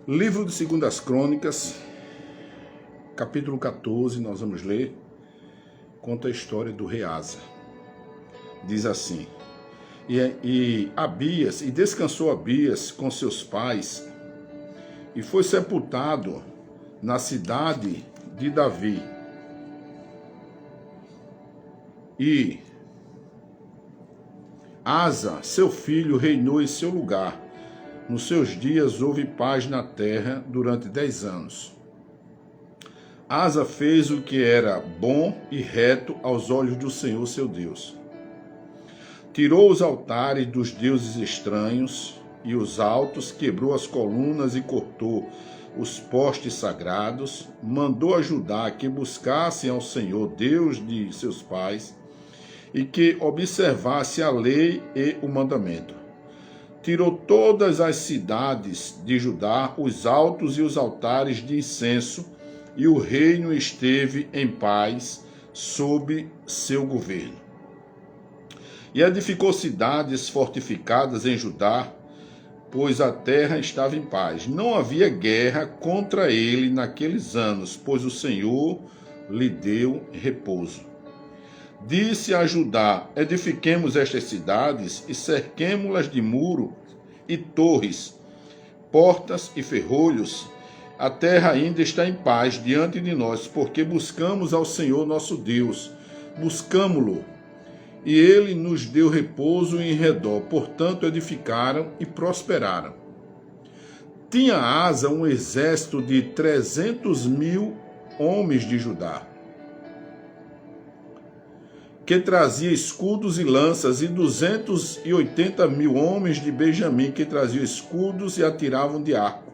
Livro de 2 Crônicas, capítulo 14, nós vamos ler, conta a história do rei Asa. Diz assim: e descansou Abias com seus pais, e foi sepultado na cidade de Davi. E Asa, seu filho, reinou em seu lugar. Nos seus dias houve paz na terra durante 10 anos. Asa fez o que era bom e reto aos olhos do Senhor seu Deus. Tirou os altares dos deuses estranhos e os altos, quebrou as colunas e cortou os postes sagrados, mandou a Judá que buscassem ao Senhor, Deus de seus pais, e que observasse a lei e o mandamento. Tirou todas as cidades de Judá, os altos e os altares de incenso, e o reino esteve em paz sob seu governo. E edificou cidades fortificadas em Judá, pois a terra estava em paz. Não havia guerra contra ele naqueles anos, pois o Senhor lhe deu repouso. Disse a Judá: edifiquemos estas cidades e cerquemo-las de muro e torres, portas e ferrolhos. A terra ainda está em paz diante de nós, porque buscamos ao Senhor nosso Deus. Buscamo-lo, e ele nos deu repouso em redor. Portanto, edificaram e prosperaram. Tinha Asa um exército de 300.000 homens de Judá, que trazia escudos e lanças, e 280.000 homens de Benjamim, que traziam escudos e atiravam de arco.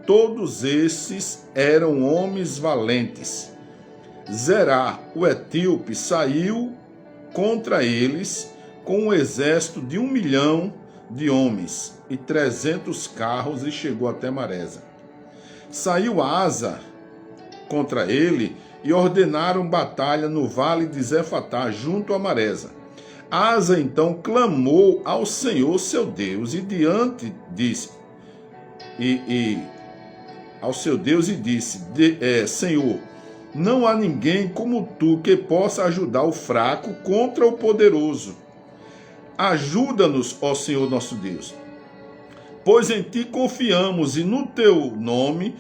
Todos esses eram homens valentes. Zerá, o etíope, saiu contra eles com um exército de 1.000.000 de homens e 300 carros, e chegou até Maresa. Saiu Asa contra ele e ordenaram batalha no vale de Zefatá, junto a Maresa. Asa então clamou ao Senhor seu Deus disse: Senhor, não há ninguém como tu que possa ajudar o fraco contra o poderoso. Ajuda-nos, ó Senhor nosso Deus, pois em ti confiamos e no teu nome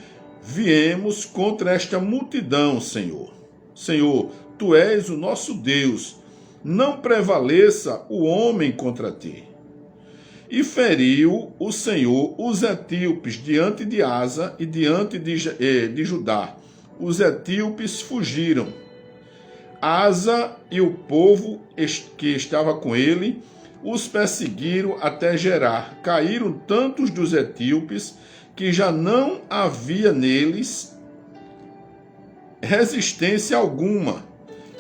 viemos contra esta multidão, Senhor. Senhor, tu és o nosso Deus, não prevaleça o homem contra ti. E feriu o Senhor os etíopes diante de Asa e diante de Judá. Os etíopes fugiram. Asa e o povo que estava com ele os perseguiram até Gerar. Caíram tantos dos etíopes que já não havia neles resistência alguma,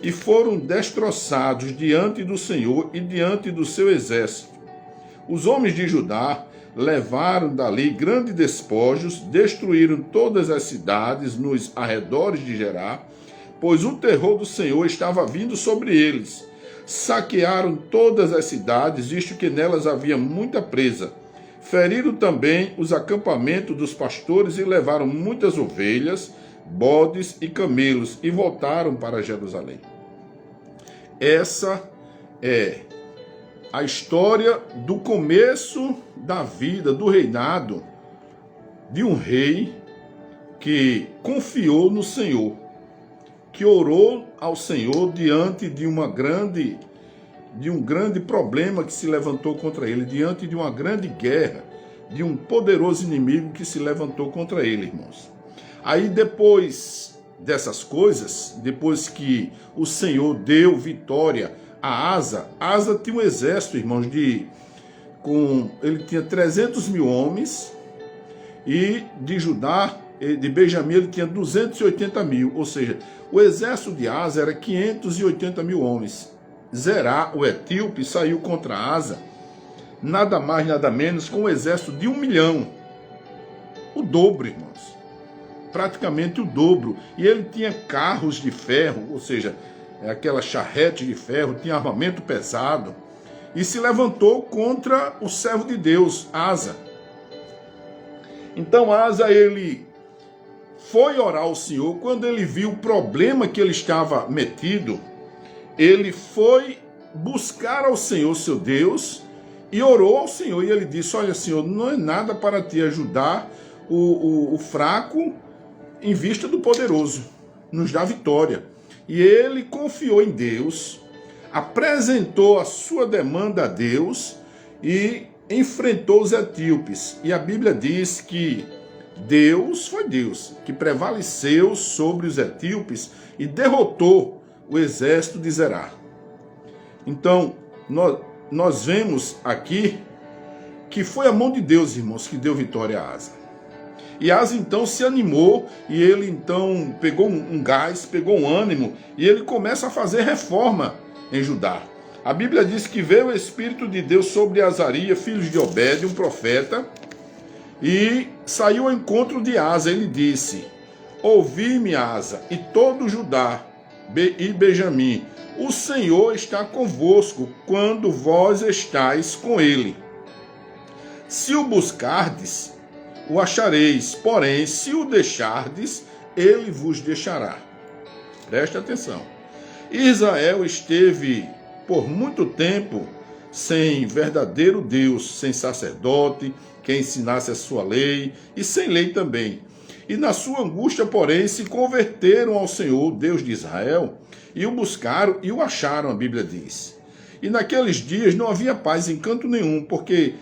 e foram destroçados diante do Senhor e diante do seu exército. Os homens de Judá levaram dali grandes despojos, destruíram todas as cidades nos arredores de Gerar, pois o terror do Senhor estava vindo sobre eles. Saquearam todas as cidades, visto que nelas havia muita presa. Feriram também os acampamentos dos pastores e levaram muitas ovelhas, bodes e camelos, e voltaram para Jerusalém. Essa é a história do começo da vida, do reinado de um rei que confiou no Senhor, que orou ao Senhor diante de um grande problema que se levantou contra ele, diante de uma grande guerra, de um poderoso inimigo que se levantou contra ele, irmãos. Aí depois dessas coisas, depois que o Senhor deu vitória a Asa tinha um exército, irmãos, ele tinha 300.000 homens, e de Judá, de Benjamim, ele tinha 280.000, ou seja, o exército de Asa era 580.000 homens. Zerá, o etíope, saiu contra Asa, nada mais, nada menos, com um exército de 1.000.000. O dobro, irmãos. Praticamente o dobro. E ele tinha carros de ferro, ou seja, aquela charrete de ferro, tinha armamento pesado, e se levantou contra o servo de Deus, Asa. Então Asa, ele foi orar ao Senhor. Quando ele viu o problema que ele estava metido, ele foi buscar ao Senhor, seu Deus, e orou ao Senhor. E ele disse: olha, Senhor, não é nada para te ajudar o fraco em vista do poderoso. Nos dá vitória. E ele confiou em Deus, apresentou a sua demanda a Deus e enfrentou os etíopes. E a Bíblia diz que Deus foi Deus, que prevaleceu sobre os etíopes e derrotou o exército de Zerá. Então, nós vemos aqui que foi a mão de Deus, irmãos, que deu vitória a Asa. E Asa então se animou, e ele então pegou um gás, pegou um ânimo, e ele começa a fazer reforma em Judá. A Bíblia diz que veio o Espírito de Deus sobre Azaria, filho de Obed, um profeta, e saiu ao encontro de Asa. Ele disse: ouvi-me, Asa, e todo Judá e Benjamim, o Senhor está convosco quando vós estáis com ele. Se o buscardes, o achareis, porém, se o deixardes, ele vos deixará. Preste atenção. Israel esteve por muito tempo sem verdadeiro Deus, sem sacerdote que ensinasse a sua lei, e sem lei também. E na sua angústia, porém, se converteram ao Senhor, Deus de Israel, e o buscaram e o acharam, a Bíblia diz. E naqueles dias não havia paz em canto nenhum, porque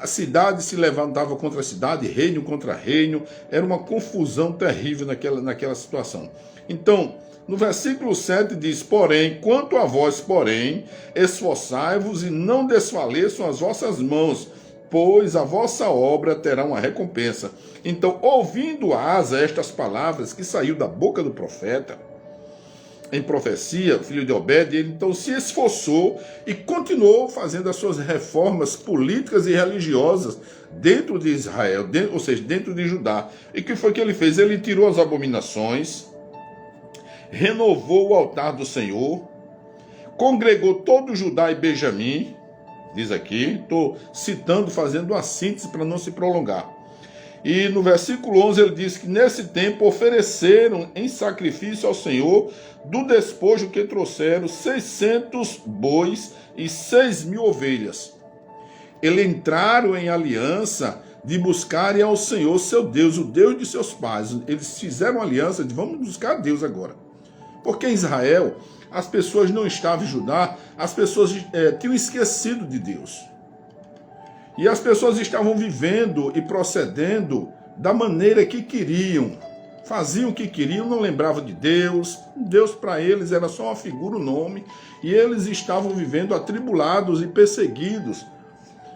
a cidade se levantava contra a cidade, reino contra reino, era uma confusão terrível naquela situação. Então, no versículo 7 diz: porém, quanto a vós, porém, esforçai-vos e não desfaleçam as vossas mãos, pois a vossa obra terá uma recompensa. Então, ouvindo Asa estas palavras que saiu da boca do profeta, em profecia, filho de Obed, ele então se esforçou e continuou fazendo as suas reformas políticas e religiosas dentro de Israel, ou seja, dentro de Judá. E o que foi que ele fez? Ele tirou as abominações, renovou o altar do Senhor, congregou todo Judá e Benjamim, diz aqui, estou citando, fazendo uma síntese para não se prolongar. E no versículo 11 ele diz que nesse tempo ofereceram em sacrifício ao Senhor do despojo que trouxeram 600 bois e 6.000 ovelhas. Eles entraram em aliança de buscarem ao Senhor seu Deus, o Deus de seus pais. Eles fizeram aliança de vamos buscar a Deus agora. Porque em Israel as pessoas não estavam em Judá, as pessoas tinham esquecido de Deus. E as pessoas estavam vivendo e procedendo da maneira que queriam. Faziam o que queriam, não lembravam de Deus. Deus para eles era só uma figura, um nome. E eles estavam vivendo atribulados e perseguidos.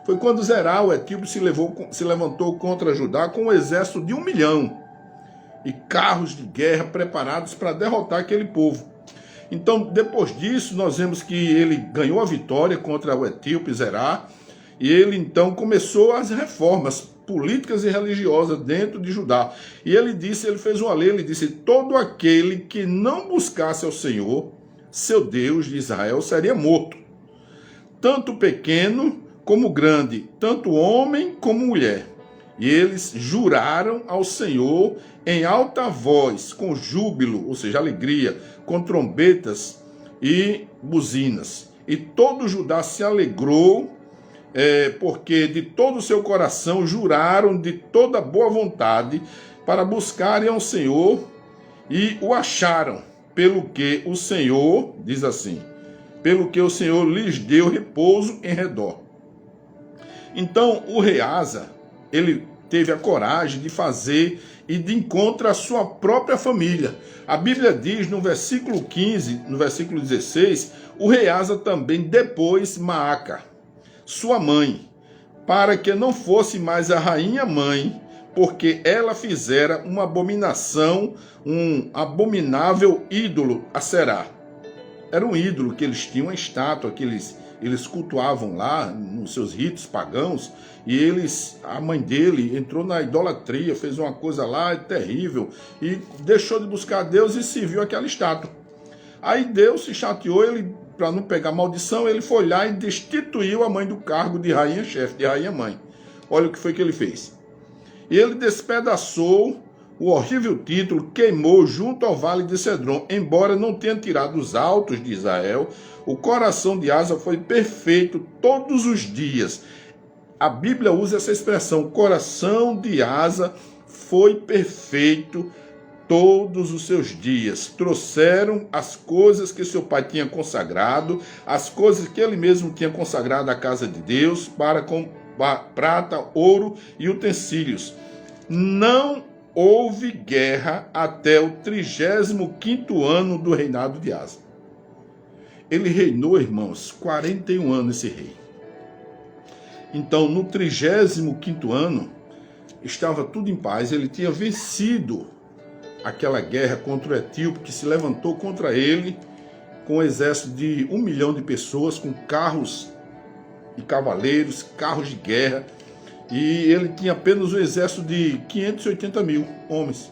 Foi quando Zerá, o etíope, se levantou contra Judá com um exército de 1 milhão. E carros de guerra preparados para derrotar aquele povo. Então, depois disso, nós vemos que ele ganhou a vitória contra o etíope Zerá. E ele então começou as reformas políticas e religiosas dentro de Judá. E ele fez uma lei, ele disse: todo aquele que não buscasse ao Senhor, seu Deus de Israel, seria morto. Tanto pequeno como grande, tanto homem como mulher. E eles juraram ao Senhor em alta voz, com júbilo, ou seja, alegria, com trombetas e buzinas. E todo Judá se alegrou, porque de todo o seu coração juraram de toda boa vontade para buscarem ao Senhor e o acharam, pelo que o Senhor, diz assim, pelo que o Senhor lhes deu repouso em redor. Então o rei Asa, ele teve a coragem de fazer e de encontrar a sua própria família. A Bíblia diz no versículo 15, no versículo 16, o rei Asa também depôs Maaca, sua mãe, para que não fosse mais a rainha mãe, porque ela fizera uma abominação, um abominável ídolo a Será. Era um ídolo que eles tinham, uma estátua que eles cultuavam lá nos seus ritos pagãos, e a mãe dele entrou na idolatria, fez uma coisa lá terrível, e deixou de buscar a Deus e serviu aquela estátua. Aí Deus se chateou, para não pegar maldição, ele foi lá e destituiu a mãe do cargo de rainha-chefe, de rainha-mãe. Olha o que foi que ele fez. E ele despedaçou o horrível título, queimou junto ao vale de Cedron. Embora não tenha tirado os altos de Israel, o coração de Asa foi perfeito todos os dias. A Bíblia usa essa expressão, o coração de Asa foi perfeito todos os seus dias. Trouxeram as coisas que seu pai tinha consagrado, as coisas que ele mesmo tinha consagrado à casa de Deus, para com prata, ouro e utensílios. Não houve guerra até o 35º ano do reinado de Asa. Ele reinou, irmãos, 41 anos esse rei. Então, no 35º ano, estava tudo em paz. Ele tinha vencido aquela guerra contra o etíope, que se levantou contra ele com um exército de 1 milhão de pessoas, com carros e cavaleiros, carros de guerra. E ele tinha apenas um exército de 580 mil homens.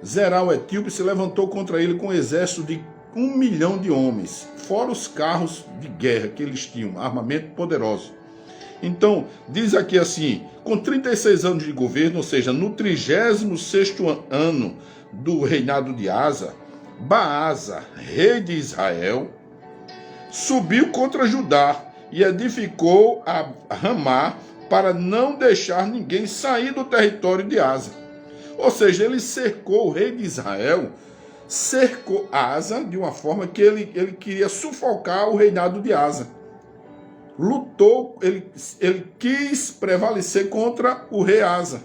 Zerar o etíope se levantou contra ele com um exército de 1 milhão de homens, fora os carros de guerra que eles tinham, armamento poderoso. Então, diz aqui assim, com 36 anos de governo, ou seja, no 36º ano do reinado de Asa, Baasa, rei de Israel, subiu contra Judá e edificou a Ramá para não deixar ninguém sair do território de Asa. Ou seja, ele cercou o rei de Israel, cercou Asa de uma forma que ele queria sufocar o reinado de Asa. Lutou, ele quis prevalecer contra o rei Asa,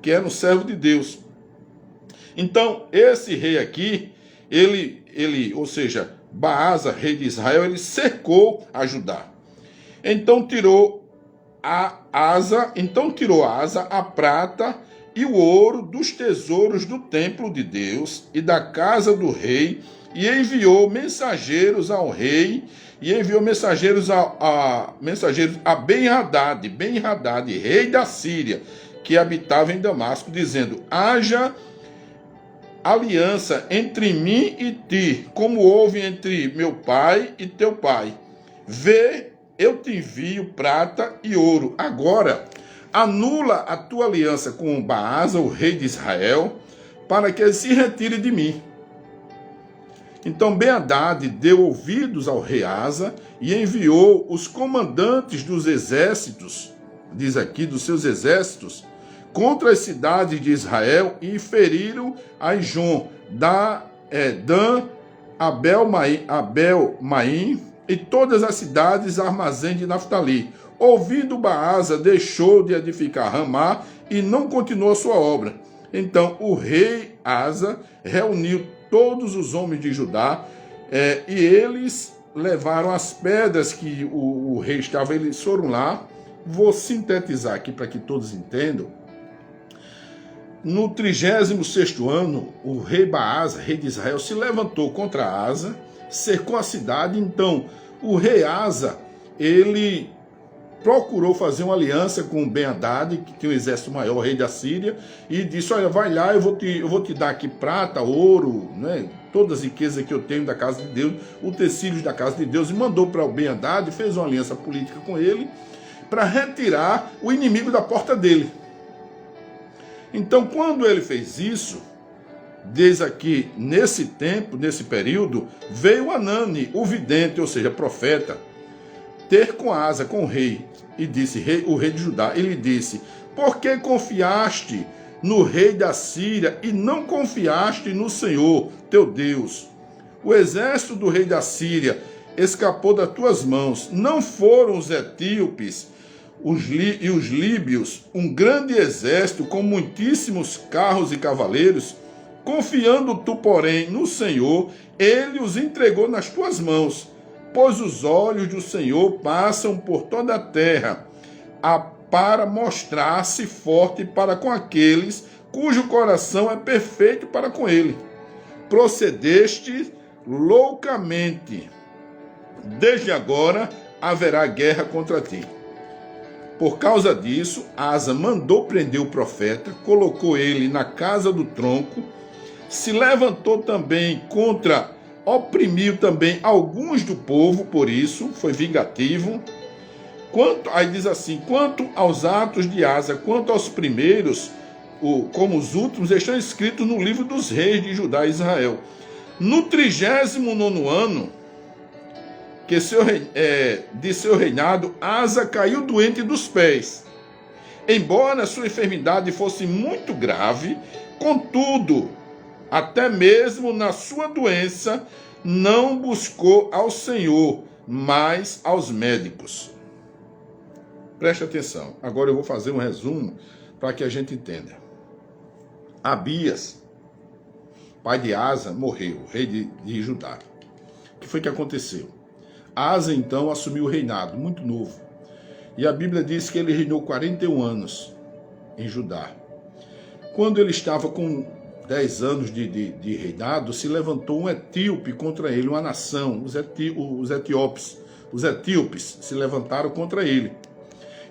que era um servo de Deus. Então, esse rei aqui, ou seja, Baasa, rei de Israel, ele cercou a Judá. Então tirou Asa a prata e o ouro dos tesouros do templo de Deus e da casa do rei, e enviou mensageiros ao rei, e enviou mensageiros a Ben-Hadad, rei da Síria, que habitava em Damasco, dizendo: haja aliança entre mim e ti, como houve entre meu pai e teu pai. Vê, eu te envio prata e ouro. Agora, anula a tua aliança com Baasa, o rei de Israel, para que ele se retire de mim. Então Ben-Hadad deu ouvidos ao rei Asa e enviou os comandantes dos exércitos, diz aqui, dos seus exércitos, contra as cidades de Israel, e feriram a Ijon, Dan, Abel-Maim e todas as cidades armazém de Naftali. Ouvindo Baasa, deixou de edificar Ramá e não continuou sua obra. Então o rei Asa reuniu todos os homens de Judá, e eles levaram as pedras que o rei estava, eles foram lá. Vou sintetizar aqui para que todos entendam. No 36º ano, o rei Baasa, rei de Israel, se levantou contra Asa, cercou a cidade. Então o rei Asa, ele procurou fazer uma aliança com Ben-Hadad, que tinha um exército maior, o rei da Síria, e disse: olha, vai lá, eu vou te dar aqui prata, ouro, né, todas as riquezas que eu tenho da casa de Deus, utensílios da casa de Deus, e mandou para o Ben-Hadad, fez uma aliança política com ele, para retirar o inimigo da porta dele. Então, quando ele fez isso, diz aqui, nesse tempo, nesse período, veio Anani, o vidente, ou seja, profeta, ter com Asa, com o rei, e disse, o rei de Judá, ele disse: por que confiaste no rei da Síria e não confiaste no Senhor, teu Deus? O exército do rei da Síria escapou das tuas mãos. Não foram os etíopes e os líbios, um grande exército com muitíssimos carros e cavaleiros? Confiando tu, porém, no Senhor, ele os entregou nas tuas mãos. Pois os olhos do Senhor passam por toda a terra, para mostrar-se forte para com aqueles cujo coração é perfeito para com ele. Procedeste loucamente. Desde agora haverá guerra contra ti. Por causa disso, Asa mandou prender o profeta, colocou ele na casa do tronco, se levantou também oprimiu também alguns do povo, por isso foi vingativo, Aí diz assim, quanto aos atos de Asa, quanto aos primeiros, como os últimos, estão escritos no livro dos reis de Judá e Israel. No 39º ano de seu reinado, Asa caiu doente dos pés. Embora sua enfermidade fosse muito grave, contudo, até mesmo na sua doença, não buscou ao Senhor, mas aos médicos. Preste atenção. Agora eu vou fazer um resumo para que a gente entenda. Abias, pai de Asa, morreu, rei de Judá. O que foi que aconteceu? Asa, então, assumiu o reinado, muito novo. E a Bíblia diz que ele reinou 41 anos em Judá. Quando ele estava com 10 anos de reinado, se levantou um etíope contra ele, uma nação, os etíopes. Os etíopes se levantaram contra ele.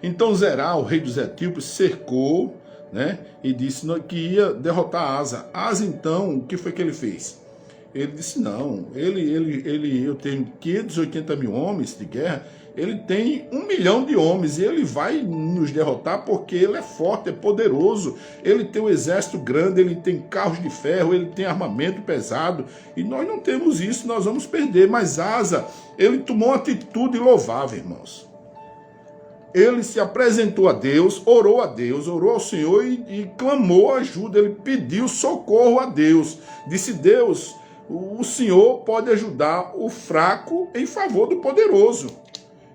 Então Zerá, o rei dos etíopes, cercou, né, e disse que ia derrotar Asa. Asa, então, o que foi que ele fez? Ele disse, não, eu tenho 580 mil homens de guerra, ele tem 1 milhão de homens e ele vai nos derrotar porque ele é forte, é poderoso, ele tem um exército grande, ele tem carros de ferro, ele tem armamento pesado e nós não temos isso, nós vamos perder. Mas Asa, ele tomou uma atitude louvável, irmãos. Ele se apresentou a Deus, orou ao Senhor e clamou ajuda, ele pediu socorro a Deus. Disse, Deus, o Senhor pode ajudar o fraco em favor do poderoso.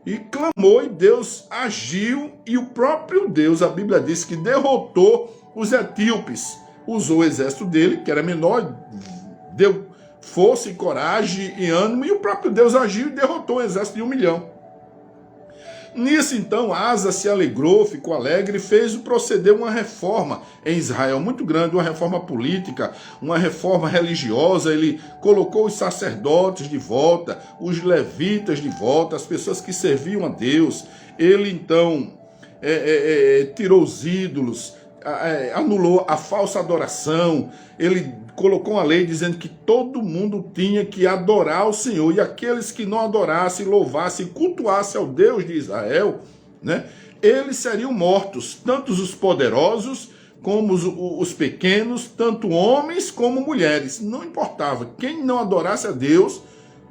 E clamou e Deus agiu e o próprio Deus, a Bíblia diz que derrotou os etíopes. Usou o exército dele, que era menor, deu força e coragem e ânimo e o próprio Deus agiu e derrotou o exército de 1 milhão. Nisso, então, Asa se alegrou, ficou alegre e fez proceder uma reforma em Israel muito grande, uma reforma política, uma reforma religiosa. Ele colocou os sacerdotes de volta, os levitas de volta, as pessoas que serviam a Deus. Ele, então, tirou os ídolos, anulou a falsa adoração. Ele colocou uma lei dizendo que todo mundo tinha que adorar o Senhor, e aqueles que não adorassem, louvassem, cultuassem ao Deus de Israel, né, eles seriam mortos, tanto os poderosos como os pequenos, tanto homens como mulheres, não importava. Quem não adorasse a Deus,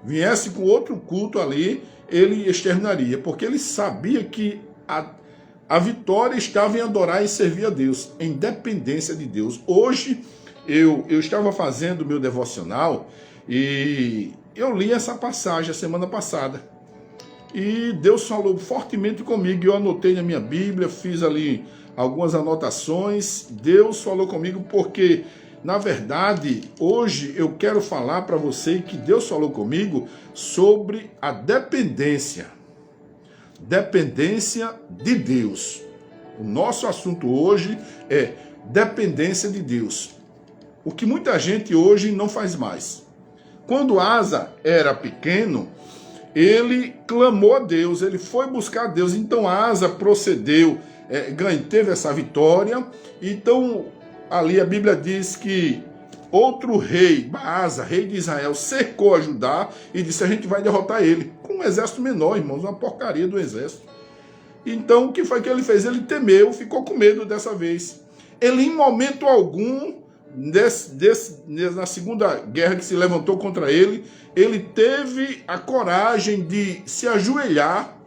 viesse com outro culto ali, ele exterminaria, porque ele sabia que a vitória estava em adorar e servir a Deus, em dependência de Deus. Hoje, eu estava fazendo meu devocional e eu li essa passagem a semana passada. E Deus falou fortemente comigo, eu anotei na minha Bíblia, fiz ali algumas anotações. Deus falou comigo porque, na verdade, hoje eu quero falar para você que Deus falou comigo sobre a dependência. Dependência de Deus. O nosso assunto hoje é dependência de Deus. O que muita gente hoje não faz mais. Quando Asa era pequeno, ele clamou a Deus, ele foi buscar a Deus. Então Asa procedeu, teve essa vitória. Então ali a Bíblia diz que outro rei, Baasa, rei de Israel, cercou a Judá e disse, a gente vai derrotar ele. Com um exército menor, irmãos, uma porcaria do exército. Então o que foi que ele fez? Ele temeu, ficou com medo dessa vez. Ele em momento algum, na segunda guerra que se levantou contra ele, ele teve a coragem de se ajoelhar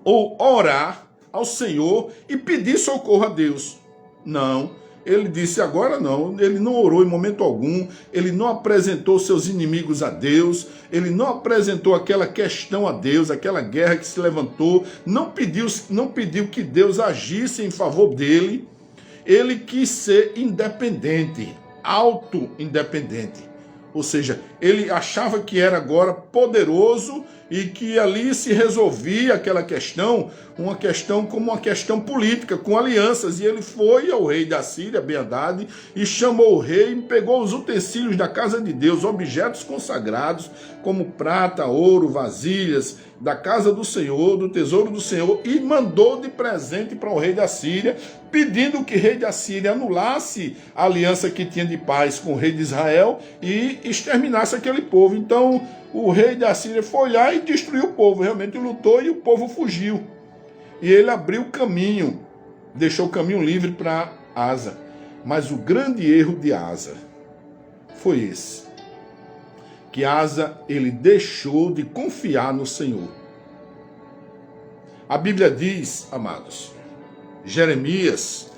ou orar ao Senhor e pedir socorro a Deus. Não, ele disse agora não, ele não orou em momento algum, ele não apresentou seus inimigos a Deus, ele não apresentou aquela questão a Deus, aquela guerra que se levantou, não pediu que Deus agisse em favor dele. Ele quis ser independente, auto-independente. Ou seja, ele achava que era agora poderoso e que ali se resolvia aquela questão, uma questão como uma questão política, com alianças. E ele foi ao rei da Síria, Ben-Hadad, e chamou o rei e pegou os utensílios da casa de Deus, objetos consagrados, como prata, ouro, vasilhas, da casa do Senhor, do tesouro do Senhor, e mandou de presente para o rei da Síria, pedindo que o rei da Síria anulasse a aliança que tinha de paz com o rei de Israel e exterminasse aquele povo. Então o rei da Síria foi lá e destruiu o povo, realmente lutou e o povo fugiu. e ele abriu o caminho, deixou o caminho livre para Asa. Mas o grande erro de Asa foi esse, que Asa, ele deixou de confiar no Senhor. A Bíblia diz, amados, Jeremias,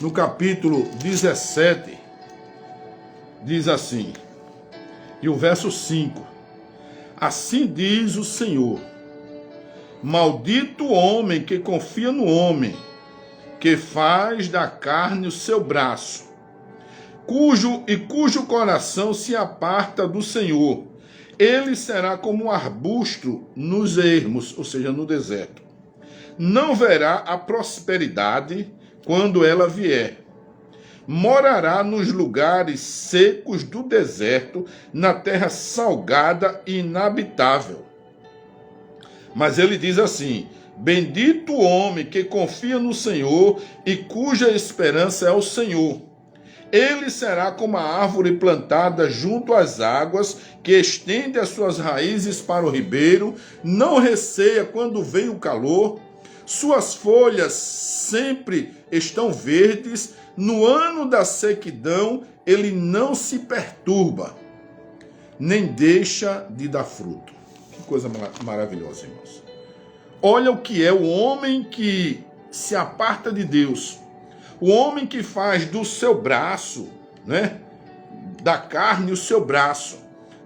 no capítulo 17, diz assim, e o verso 5, assim diz o Senhor, maldito o homem que confia no homem, que faz da carne o seu braço, cujo coração se aparta do Senhor. Ele será como um arbusto nos ermos, ou seja, no deserto. Não verá a prosperidade quando ela vier. Morará nos lugares secos do deserto, na terra salgada e inabitável. Mas ele diz assim, bendito o homem que confia no Senhor e cuja esperança é o Senhor. Ele será como a árvore plantada junto às águas, que estende as suas raízes para o ribeiro, não receia quando vem o calor, suas folhas sempre estão verdes, no ano da sequidão ele não se perturba, nem deixa de dar fruto. Que coisa maravilhosa, irmãos. Olha o que é o homem que se aparta de Deus. O homem que faz do seu braço, né, da carne o seu braço.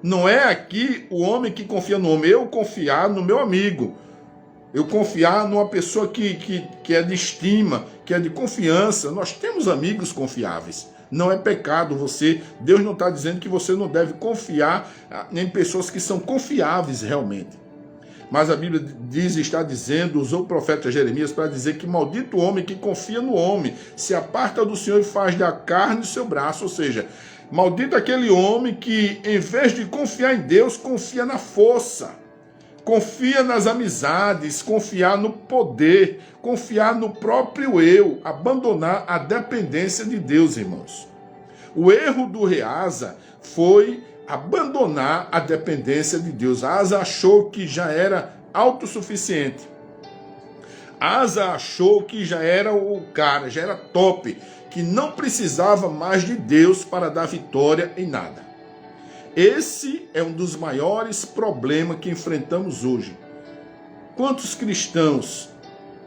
Não é aqui o homem que confia no homem. Eu confiar no meu amigo. Eu confiar numa pessoa que é de estima, que é de confiança. Nós temos amigos confiáveis. Não é pecado você. Deus não está dizendo que você não deve confiar em pessoas que são confiáveis realmente. Mas a Bíblia diz, está dizendo, usou o profeta Jeremias para dizer que maldito o homem que confia no homem, se aparta do Senhor e faz da carne o seu braço. Ou seja, maldito aquele homem que, em vez de confiar em Deus, confia na força, confia nas amizades, confiar no poder, confiar no próprio eu, abandonar a dependência de Deus, irmãos. O erro do rei Asa foi abandonar a dependência de Deus. Asa achou que já era autossuficiente. Asa achou que já era o cara, já era top, que não precisava mais de Deus para dar vitória em nada. Esse é um dos maiores problemas que enfrentamos hoje. Quantos cristãos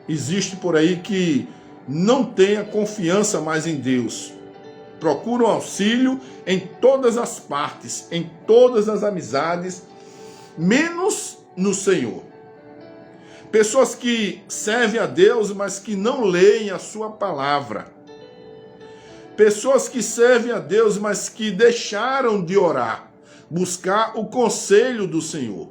existem por aí que não têm a confiança mais em Deus? Procuram auxílio em todas as partes, em todas as amizades, menos no Senhor. Pessoas que servem a Deus, mas que não leem a sua palavra. Pessoas que servem a Deus, mas que deixaram de orar, buscar o conselho do Senhor.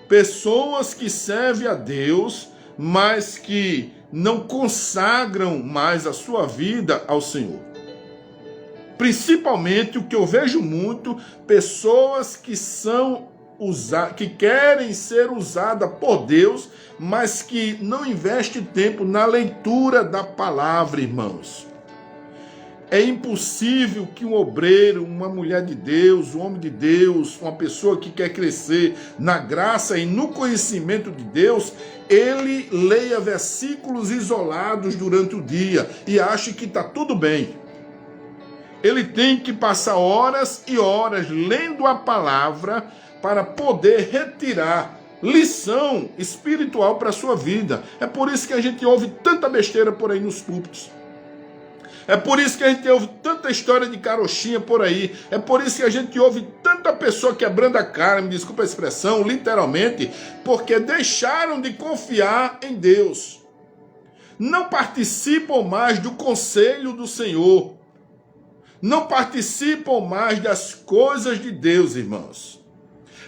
Pessoas que servem a Deus, mas que não consagram mais a sua vida ao Senhor. Principalmente o que eu vejo muito, pessoas que querem ser usadas por Deus, mas que não investem tempo na leitura da palavra, irmãos. É impossível que um obreiro, uma mulher de Deus, um homem de Deus, uma pessoa que quer crescer na graça e no conhecimento de Deus, ele leia versículos isolados durante o dia e ache que está tudo bem. Ele tem que passar horas e horas lendo a palavra para poder retirar lição espiritual para a sua vida. É por isso que a gente ouve tanta besteira por aí nos púlpitos. É por isso que a gente ouve tanta história de carochinha por aí. É por isso que a gente ouve tanta pessoa quebrando a cara, me desculpa a expressão, literalmente, porque deixaram de confiar em Deus. Não participam mais do conselho do Senhor. Não participam mais das coisas de Deus, irmãos.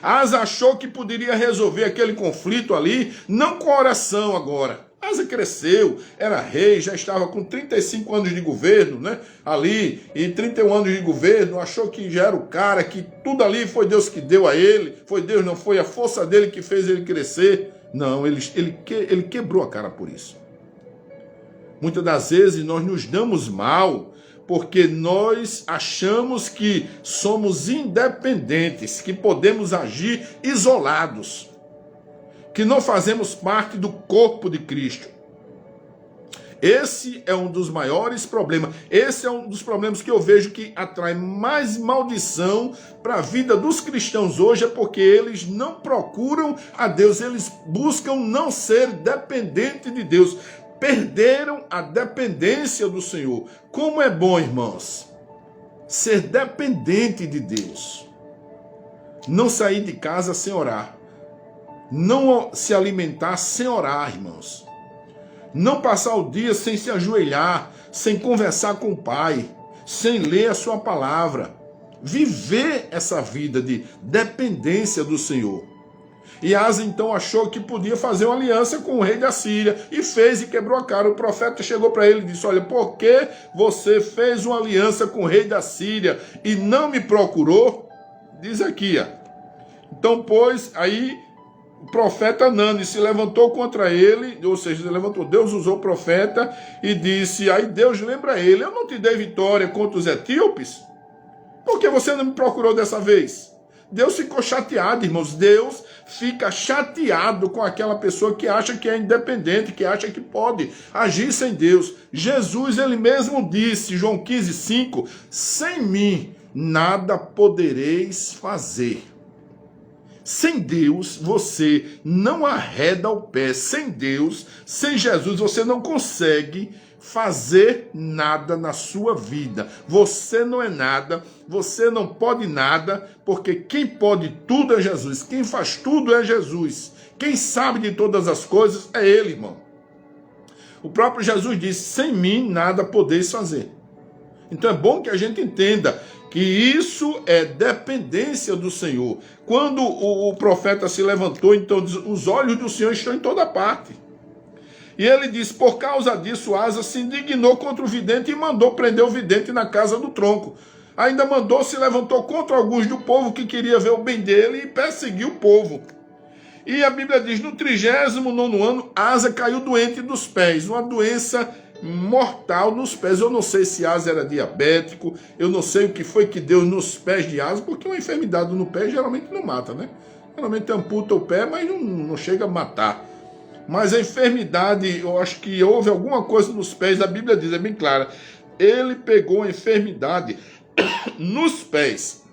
Asa achou que poderia resolver aquele conflito ali, não com oração agora. Asa cresceu, era rei, já estava com 35 anos de governo, né? Ali, e 31 anos de governo, achou que já era o cara, que tudo ali foi Deus que deu a ele. Foi Deus, não foi a força dele que fez ele crescer. Não, ele quebrou a cara por isso. Muitas das vezes nós nos damos mal porque nós achamos que somos independentes, que podemos agir isolados. que não fazemos parte do corpo de Cristo. Esse é um dos maiores problemas. Esse é um dos problemas que eu vejo que atrai mais maldição para a vida dos cristãos hoje, é porque eles não procuram a Deus, eles buscam não ser dependentes de Deus. Perderam a dependência do Senhor. Como é bom, irmãos, ser dependente de Deus. Não sair de casa sem orar. Não se alimentar sem orar, irmãos. Não passar o dia sem se ajoelhar, sem conversar com o Pai, sem ler a sua palavra. Viver essa vida de dependência do Senhor. E Asa então achou que podia fazer uma aliança com o rei da Síria, e fez e quebrou a cara. O profeta chegou para ele e disse: olha, por que você fez uma aliança com o rei da Síria e não me procurou? Diz aqui, ó. Então, pois, aí o profeta Anani se levantou contra ele, ou seja, se levantou, Deus usou o profeta e disse, aí Deus lembra ele, eu não te dei vitória contra os etíopes? Por que você não me procurou dessa vez? Deus ficou chateado, irmãos. Deus fica chateado com aquela pessoa que acha que é independente, que acha que pode agir sem Deus. Jesus, ele mesmo disse, João 15:5, sem mim nada podereis fazer. Sem Deus, você não arreda o pé. Sem Deus, sem Jesus, você não consegue fazer nada na sua vida. Você não é nada, você não pode nada, porque quem pode tudo é Jesus. Quem faz tudo é Jesus. Quem sabe de todas as coisas é Ele, irmão. O próprio Jesus disse, sem mim nada podeis fazer. Então é bom que a gente entenda que isso é dependência do Senhor. Quando o profeta se levantou, então os olhos do Senhor estão em toda parte. E ele diz, por causa disso, Asa se indignou contra o vidente e mandou prender o vidente na casa do tronco. Ainda mandou, se levantou contra alguns do povo que queria ver o bem dele e perseguiu o povo. E a Bíblia diz, no 39º ano, Asa caiu doente dos pés, uma doença mortal nos pés. Eu não sei se Asa era diabético, eu não sei o que foi que deu nos pés de Asa, porque uma enfermidade no pé geralmente não mata, né? Geralmente amputa o pé, mas não chega a matar. Mas a enfermidade, eu acho que houve alguma coisa nos pés, a Bíblia diz, é bem clara. Ele pegou a enfermidade nos pés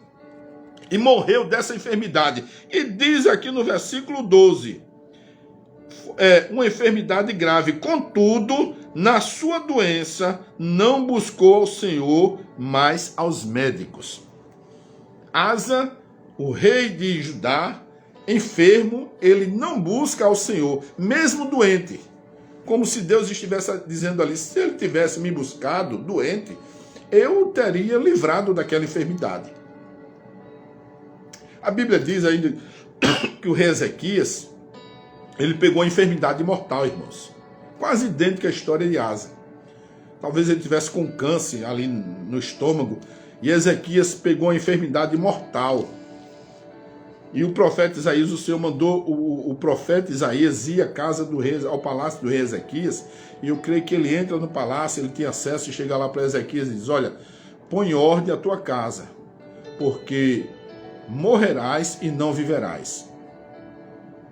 e morreu dessa enfermidade. E diz aqui no versículo 12, uma enfermidade grave. Contudo, na sua doença, não buscou ao Senhor, mas aos médicos. Asa, o rei de Judá, enfermo, ele não busca ao Senhor, mesmo doente. Como se Deus estivesse dizendo ali, se ele tivesse me buscado, doente, eu teria livrado daquela enfermidade. A Bíblia diz ainda que o rei Ezequias, ele pegou a enfermidade mortal, irmãos. Quase idêntica à história de Asa. Talvez ele tivesse com câncer ali no estômago, e Ezequias pegou a enfermidade mortal. E o profeta Isaías, o Senhor mandou o profeta Isaías ir à casa do rei, ao palácio do rei Ezequias, e eu creio que ele entra no palácio, ele tem acesso e chega lá para Ezequias e diz, olha, põe em ordem a tua casa, porque morrerás e não viverás.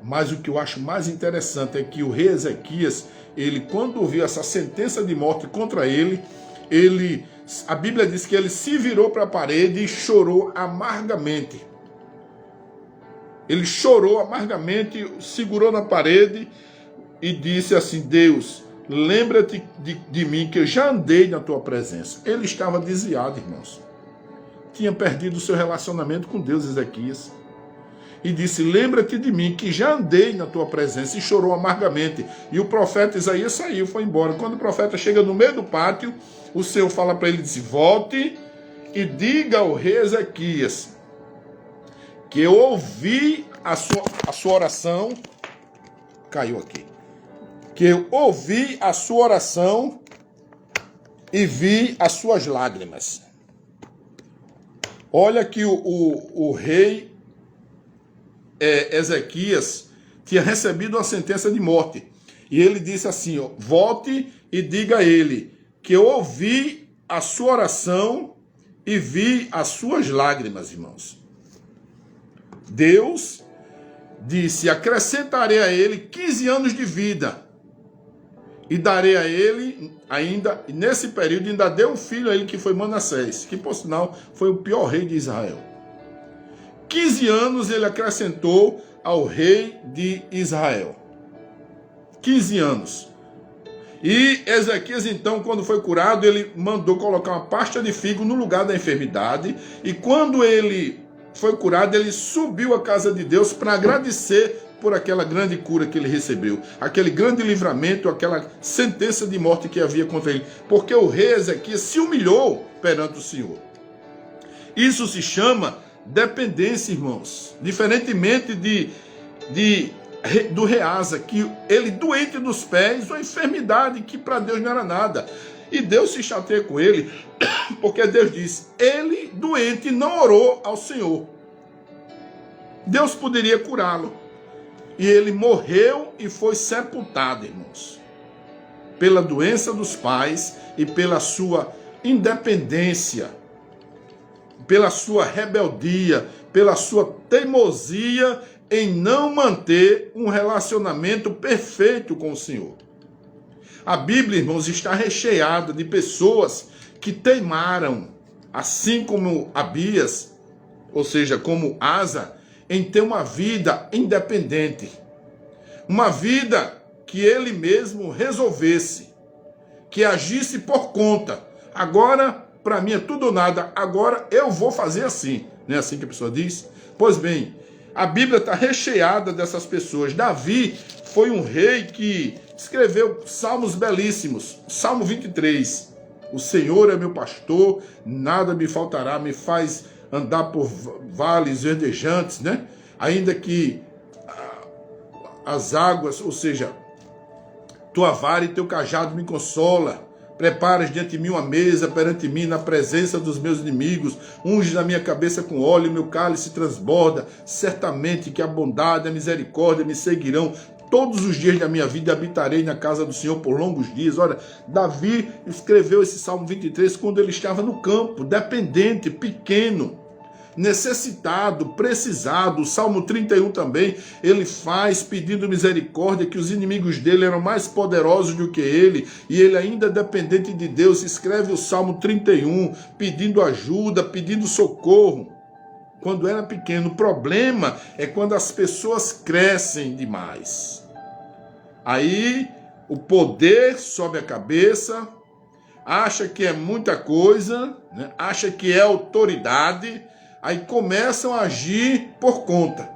Mas o que eu acho mais interessante é que o rei Ezequias, ele, quando ouviu essa sentença de morte contra ele, a Bíblia diz que ele se virou para a parede e chorou amargamente. Ele chorou amargamente, segurou na parede e disse assim, Deus, lembra-te de mim, que eu já andei na tua presença. Ele estava desviado, irmãos. Tinha perdido o seu relacionamento com Deus, Ezequias. E disse, lembra-te de mim, que já andei na tua presença, e chorou amargamente. E o profeta Isaías saiu, foi embora. Quando o profeta chega no meio do pátio, o Senhor fala para ele, disse, volte e diga ao rei Ezequias, que eu ouvi a sua oração, caiu aqui, que eu ouvi a sua oração e vi as suas lágrimas. Olha que o rei Ezequias tinha recebido uma sentença de morte, e ele disse assim, ó, volte e diga a ele, que eu ouvi a sua oração e vi as suas lágrimas, irmãos. Deus disse: acrescentarei a ele 15 anos de vida, e darei a ele ainda, nesse período, ainda deu um filho a ele que foi Manassés, que por sinal foi o pior rei de Israel. 15 anos ele acrescentou ao rei de Israel. 15 anos. E Ezequias, então, quando foi curado, ele mandou colocar uma pasta de figo no lugar da enfermidade. E quando ele foi curado, ele subiu à casa de Deus para agradecer por aquela grande cura que ele recebeu, aquele grande livramento, aquela sentença de morte que havia contra ele, porque o rei Ezequias se humilhou perante o Senhor. Isso se chama dependência, irmãos. Diferentemente do rei Asa, que ele doente dos pés, uma enfermidade que para Deus não era nada. E Deus se chateia com ele, porque Deus diz: ele doente não orou ao Senhor. Deus poderia curá-lo. E ele morreu e foi sepultado, irmãos, pela doença dos pais e pela sua independência, pela sua rebeldia, pela sua teimosia em não manter um relacionamento perfeito com o Senhor. A Bíblia, irmãos, está recheada de pessoas que teimaram, assim como Abias, ou seja, como Asa, em ter uma vida independente. Uma vida que ele mesmo resolvesse, que agisse por conta. Agora, para mim é tudo ou nada, agora eu vou fazer assim. Não é assim que a pessoa diz? Pois bem, a Bíblia está recheada dessas pessoas. Davi foi um rei que escreveu salmos belíssimos. Salmo 23. O Senhor é meu pastor, nada me faltará, me faz andar por vales verdejantes, né? Ainda que as águas, ou seja, tua vara e teu cajado me consola. Preparas diante de mim uma mesa perante mim na presença dos meus inimigos. Unges na minha cabeça com óleo, meu cálice transborda. Certamente que a bondade e a misericórdia me seguirão todos os dias da minha vida, habitarei na casa do Senhor por longos dias. Olha, Davi escreveu esse Salmo 23 quando ele estava no campo, dependente, pequeno, necessitado, precisado. O Salmo 31 também, ele faz pedindo misericórdia, que os inimigos dele eram mais poderosos do que ele, e ele ainda dependente de Deus, escreve o Salmo 31, pedindo ajuda, pedindo socorro. Quando era pequeno, o problema é quando as pessoas crescem demais. Aí o poder sobe a cabeça, acha que é muita coisa, né? Acha que é autoridade, aí começam a agir por conta.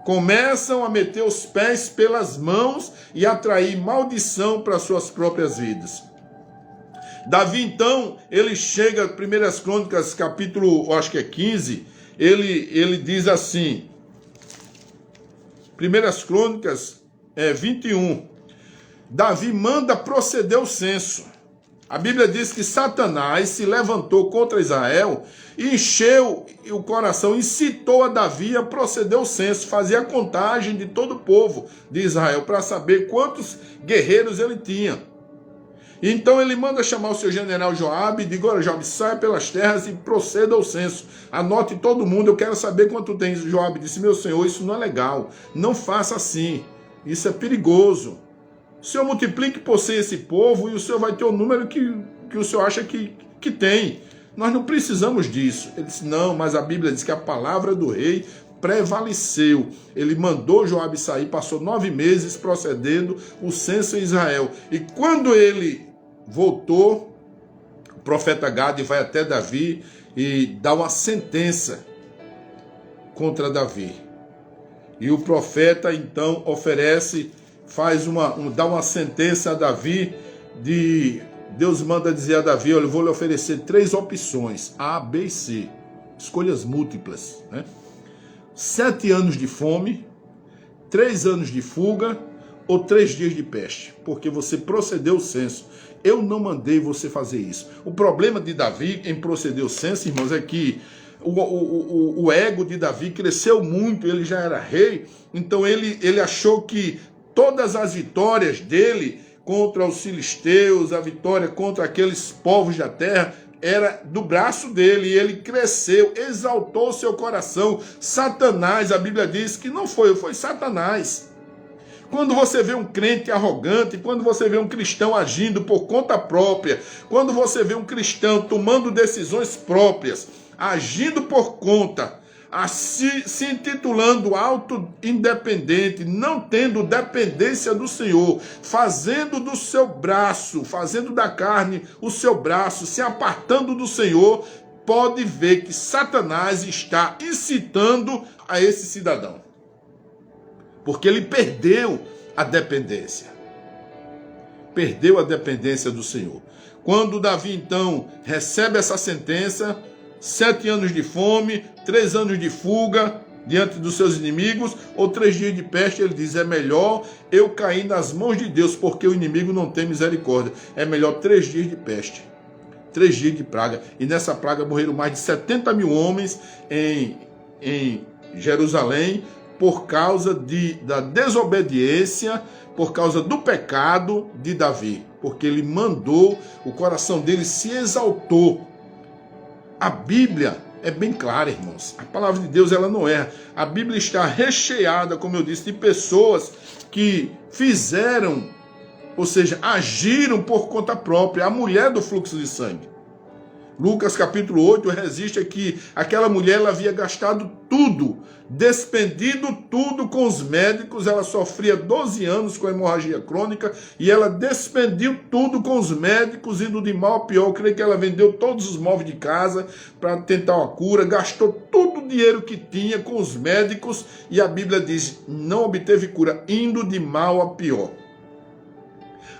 Começam a meter os pés pelas mãos e atrair maldição para suas próprias vidas. Davi, então, ele chega, 1 Crônicas, capítulo, acho que é 15, ele diz assim, 1 Crônicas 21, Davi manda proceder o censo. A Bíblia diz que Satanás se levantou contra Israel e encheu o coração, incitou a Davi a proceder o censo, fazer a contagem de todo o povo de Israel para saber quantos guerreiros ele tinha. Então ele manda chamar o seu general Joabe e diz: olha, Joabe, saia pelas terras e proceda ao censo. Anote todo mundo, eu quero saber quanto tem. Joabe disse: meu senhor, isso não é legal. Não faça assim. Isso é perigoso. O senhor multiplique por si esse povo e o senhor vai ter o número que o senhor acha que tem. Nós não precisamos disso. Ele disse: não, mas a Bíblia diz que a palavra do rei prevaleceu. Ele mandou Joabe sair, passou 9 meses procedendo o censo em Israel. E quando ele voltou, o profeta Gade vai até Davi e dá uma sentença contra Davi. E o profeta então oferece, dá uma sentença a Davi de... Deus manda dizer a Davi: olha, eu vou lhe oferecer 3 opções, A, B e C, escolhas múltiplas, né? 7 anos de fome, 3 anos de fuga ou 3 dias de peste, porque você procedeu o censo. Eu não mandei você fazer isso. O problema de Davi em proceder o censo, irmãos, é que o ego de Davi cresceu muito, ele já era rei, então ele achou que todas as vitórias dele contra os filisteus, a vitória contra aqueles povos da terra, era do braço dele, e ele cresceu, exaltou seu coração. Satanás, a Bíblia diz que não foi Satanás. Quando você vê um crente arrogante, quando você vê um cristão agindo por conta própria, quando você vê um cristão tomando decisões próprias, agindo por conta, se intitulando auto-independente, não tendo dependência do Senhor, fazendo do seu braço, fazendo da carne o seu braço, se apartando do Senhor, pode ver que Satanás está incitando a esse cidadão. Porque ele perdeu a dependência. Perdeu a dependência do Senhor. Quando Davi, então, recebe essa sentença, 7 anos de fome, 3 anos de fuga diante dos seus inimigos, ou 3 dias de peste, ele diz, é melhor eu cair nas mãos de Deus, porque o inimigo não tem misericórdia. É melhor 3 dias de peste, 3 dias de praga. E nessa praga morreram mais de 70 mil homens em Jerusalém, por causa da desobediência, por causa do pecado de Davi, porque ele mandou, o coração dele se exaltou. A Bíblia é bem clara, irmãos. A palavra de Deus, ela não erra. A Bíblia está recheada, como eu disse, de pessoas que fizeram, ou seja, agiram por conta própria. A mulher do fluxo de sangue. Lucas capítulo 8 registra que aquela mulher, ela havia gastado tudo, despendido tudo com os médicos. Ela sofria 12 anos com hemorragia crônica e ela despendiu tudo com os médicos, indo de mal a pior. Eu creio que ela vendeu todos os móveis de casa para tentar uma cura, gastou todo o dinheiro que tinha com os médicos e a Bíblia diz, não obteve cura, indo de mal a pior.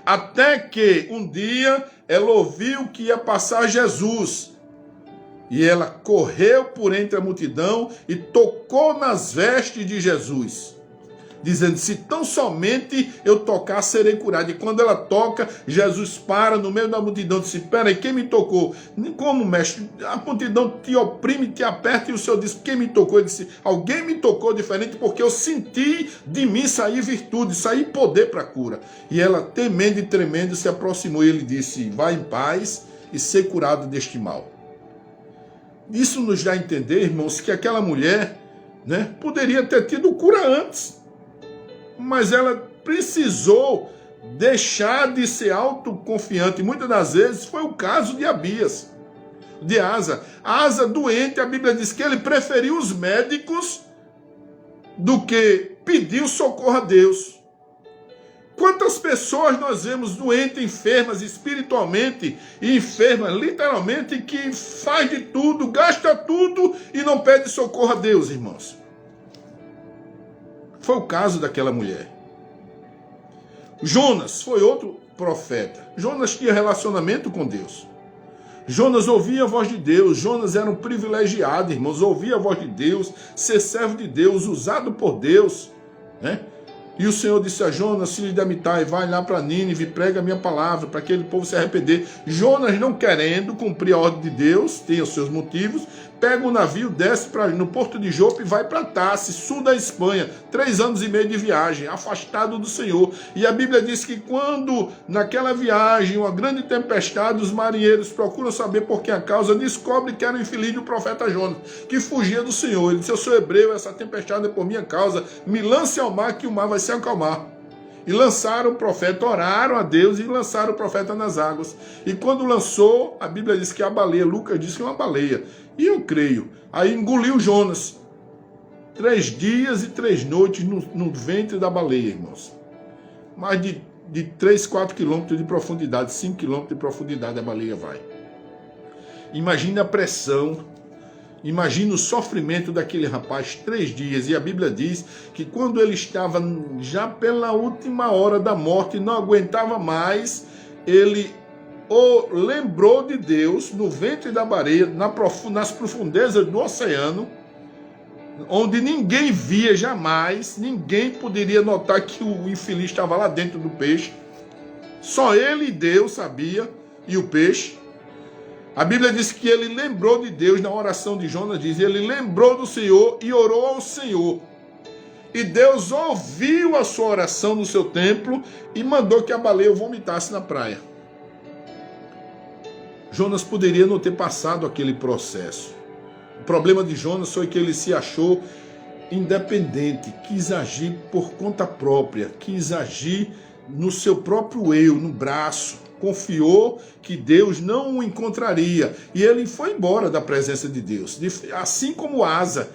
Até que um dia ela ouviu que ia passar Jesus. E ela correu por entre a multidão e tocou nas vestes de Jesus, dizendo, se tão somente eu tocar, serei curado. E quando ela toca, Jesus para no meio da multidão e diz, espera aí, quem me tocou? Como, mestre? A multidão te oprime, te aperta, e o Senhor disse, quem me tocou? Ele disse, alguém me tocou diferente, porque eu senti de mim sair virtude, sair poder para a cura. E ela, temendo e tremendo, se aproximou e ele disse, vá em paz e ser curado deste mal. Isso nos dá a entender, irmãos, que aquela mulher, né, poderia ter tido cura antes, mas ela precisou deixar de ser autoconfiante. Muitas das vezes foi o caso de Abias, de Asa. Asa doente, a Bíblia diz que ele preferiu os médicos do que pediu socorro a Deus. Quantas pessoas nós vemos doentes, enfermas espiritualmente e enfermas literalmente, que faz de tudo, gasta tudo e não pede socorro a Deus, irmãos. Foi o caso daquela mulher. Jonas foi outro profeta. Jonas tinha relacionamento com Deus. Jonas ouvia a voz de Deus. Jonas era um privilegiado, irmãos. Ouvia a voz de Deus, ser servo de Deus, usado por Deus, né? E o Senhor disse a Jonas, filho de Amitai, vai lá para Nínive e prega a minha palavra, para aquele povo se arrepender. Jonas, não querendo cumprir a ordem de Deus, tem os seus motivos, pega um navio, desce no porto de Jope e vai para Tarsis, sul da Espanha. 3 anos e meio de viagem, afastado do Senhor. E a Bíblia diz que quando, naquela viagem, uma grande tempestade, os marinheiros procuram saber por que a causa, descobre que era o infeliz do profeta Jonas, que fugia do Senhor. Ele disse, eu sou hebreu, essa tempestade é por minha causa, me lance ao mar que o mar vai se acalmar. E lançaram o profeta, oraram a Deus e lançaram o profeta nas águas. E quando lançou, a Bíblia diz que a baleia, Lucas diz que é uma baleia. E eu creio. Aí engoliu Jonas. 3 dias e 3 noites no ventre da baleia, irmãos. Mais de 3, 4 quilômetros de profundidade, 5 quilômetros de profundidade a baleia vai. Imagine a pressão. Imagina o sofrimento daquele rapaz, 3 dias. E a Bíblia diz que quando ele estava já pela última hora da morte, não aguentava mais, ele lembrou de Deus no ventre da baleia, nas profundezas do oceano, onde ninguém via jamais, ninguém poderia notar que o infeliz estava lá dentro do peixe. Só ele e Deus sabia, e o peixe. A Bíblia diz que ele lembrou de Deus na oração de Jonas, diz, ele lembrou do Senhor e orou ao Senhor. E Deus ouviu a sua oração no seu templo e mandou que a baleia o vomitasse na praia. Jonas poderia não ter passado aquele processo. O problema de Jonas foi que ele se achou independente, quis agir por conta própria, quis agir no seu próprio eu, no braço. Confiou que Deus não o encontraria e ele foi embora da presença de Deus. Assim como Asa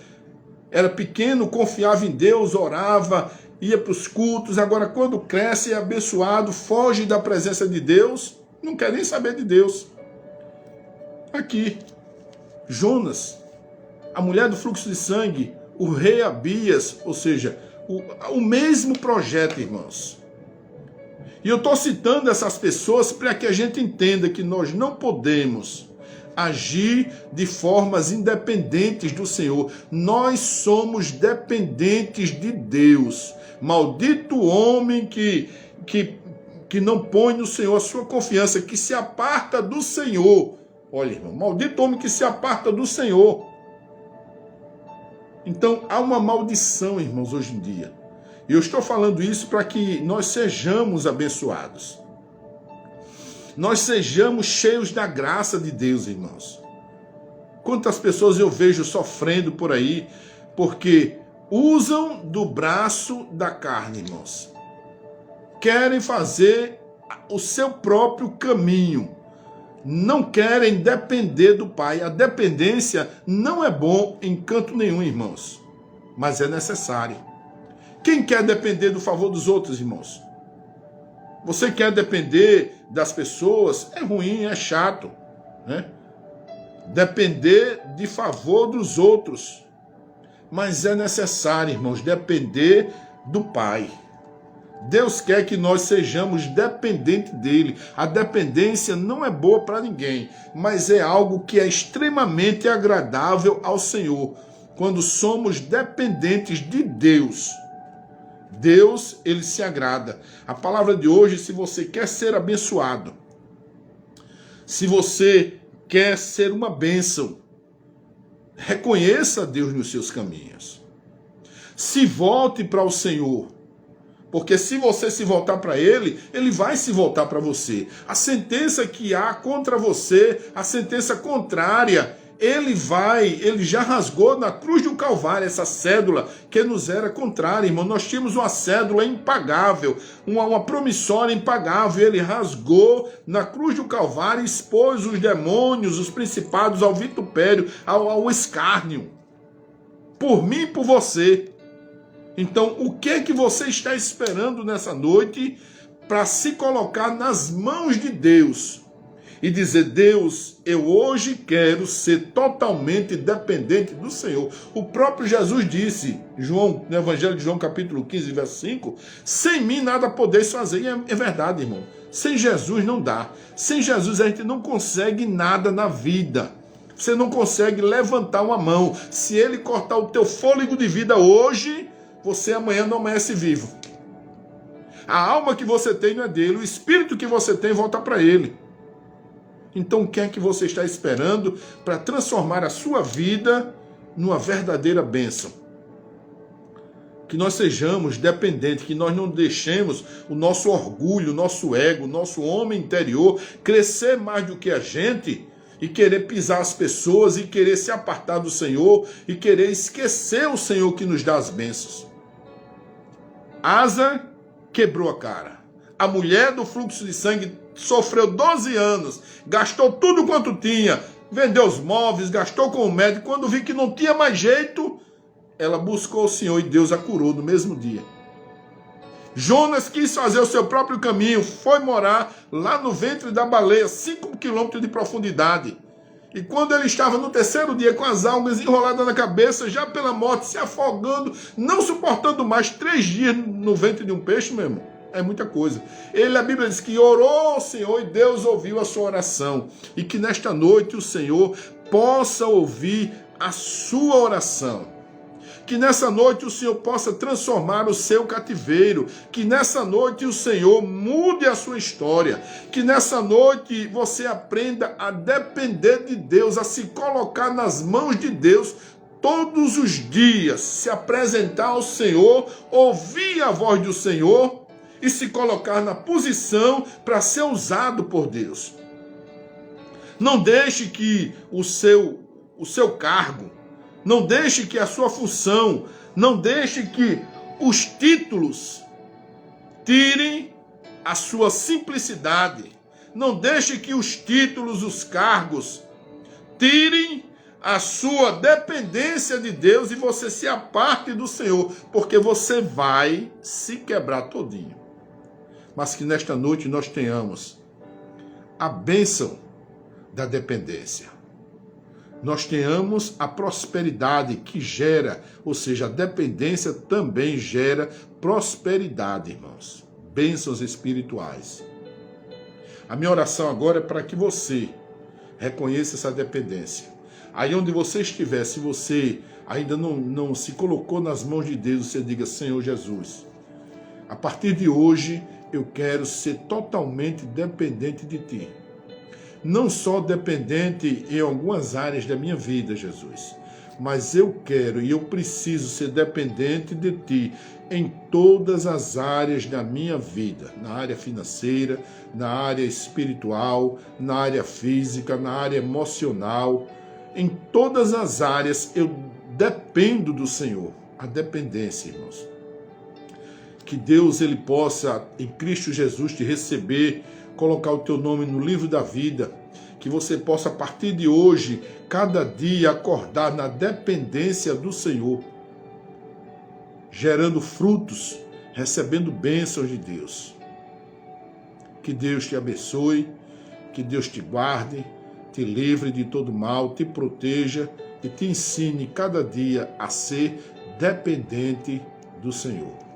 era pequeno, confiava em Deus, orava, ia para os cultos. Agora, quando cresce, é abençoado, foge da presença de Deus, não quer nem saber de Deus. Aqui, Jonas, a mulher do fluxo de sangue, o rei Abias, ou seja, o mesmo projeto, irmãos. E eu estou citando essas pessoas para que a gente entenda que nós não podemos agir de formas independentes do Senhor. Nós somos dependentes de Deus. Maldito o homem que não põe no Senhor a sua confiança, que se aparta do Senhor. Olha, irmão, maldito homem que se aparta do Senhor. Então, há uma maldição, irmãos, hoje em dia. E eu estou falando isso para que nós sejamos abençoados. Nós sejamos cheios da graça de Deus, irmãos. Quantas pessoas eu vejo sofrendo por aí, porque usam do braço da carne, irmãos. Querem fazer o seu próprio caminho. Não querem depender do Pai. A dependência não é bom em canto nenhum, irmãos. Mas é necessário. Quem quer depender do favor dos outros, irmãos? Você quer depender das pessoas? É ruim, é chato, né? Depender de favor dos outros. Mas é necessário, irmãos, depender do Pai. Deus quer que nós sejamos dependentes dele. A dependência não é boa para ninguém, mas é algo que é extremamente agradável ao Senhor. Quando somos dependentes de Deus, Deus, ele se agrada. A palavra de hoje, se você quer ser abençoado, se você quer ser uma bênção, reconheça Deus nos seus caminhos. Se volte para o Senhor. Porque se você se voltar para Ele, Ele vai se voltar para você. A sentença que há contra você, a sentença contrária, Ele já rasgou na cruz do Calvário essa cédula que nos era contrária, irmão. Nós tínhamos uma cédula impagável, uma promissória impagável. Ele rasgou na cruz do Calvário e expôs os demônios, os principados ao vitupério, ao escárnio. Por mim e por você. Então, o que você está esperando nessa noite para se colocar nas mãos de Deus e dizer: Deus, eu hoje quero ser totalmente dependente do Senhor. O próprio Jesus disse, no Evangelho de João, capítulo 15, verso 5, sem mim nada podeis fazer. E é verdade, irmão. Sem Jesus não dá. Sem Jesus a gente não consegue nada na vida. Você não consegue levantar uma mão. Se Ele cortar o teu fôlego de vida hoje, você amanhã não amanhece vivo. A alma que você tem não é dele, o espírito que você tem volta para ele. Então o que é que você está esperando para transformar a sua vida numa verdadeira bênção? Que nós sejamos dependentes, que nós não deixemos o nosso orgulho, o nosso ego, o nosso homem interior crescer mais do que a gente e querer pisar as pessoas e querer se apartar do Senhor e querer esquecer o Senhor que nos dá as bênçãos. Asa quebrou a cara. A mulher do fluxo de sangue sofreu 12 anos, gastou tudo quanto tinha, vendeu os móveis, gastou com o médico. Quando viu que não tinha mais jeito, ela buscou o Senhor e Deus a curou no mesmo dia. Jonas quis fazer o seu próprio caminho, foi morar lá no ventre da baleia, 5 quilômetros de profundidade. E quando ele estava no terceiro dia com as algas enroladas na cabeça, já pela morte, se afogando, não suportando mais 3 dias no ventre de um peixe, meu irmão, é muita coisa. A Bíblia diz que orou ao Senhor e Deus ouviu a sua oração. E que nesta noite o Senhor possa ouvir a sua oração. Que nessa noite o Senhor possa transformar o seu cativeiro. Que nessa noite o Senhor mude a sua história. Que nessa noite você aprenda a depender de Deus, a se colocar nas mãos de Deus todos os dias. Se apresentar ao Senhor, ouvir a voz do Senhor e se colocar na posição para ser usado por Deus. Não deixe que o seu cargo, não deixe que a sua função, não deixe que os títulos tirem a sua simplicidade. Não deixe que os títulos, os cargos, tirem a sua dependência de Deus e você se aparte do Senhor, porque você vai se quebrar todinho. Mas que nesta noite nós tenhamos a bênção da dependência. Nós tenhamos a prosperidade que gera, ou seja, a dependência também gera prosperidade, irmãos. Bênçãos espirituais. A minha oração agora é para que você reconheça essa dependência. Aí onde você estiver, se você ainda não se colocou nas mãos de Deus, você diga: Senhor Jesus, a partir de hoje eu quero ser totalmente dependente de Ti. Não só dependente em algumas áreas da minha vida, Jesus, mas eu quero e eu preciso ser dependente de Ti em todas as áreas da minha vida, na área financeira, na área espiritual, na área física, na área emocional. Em todas as áreas eu dependo do Senhor. A dependência, irmãos. Que Deus ele possa, em Cristo Jesus, te receber, colocar o teu nome no livro da vida. Que você possa, a partir de hoje, cada dia acordar na dependência do Senhor, gerando frutos, recebendo bênçãos de Deus. Que Deus te abençoe, que Deus te guarde, te livre de todo mal, te proteja e te ensine cada dia a ser dependente do Senhor.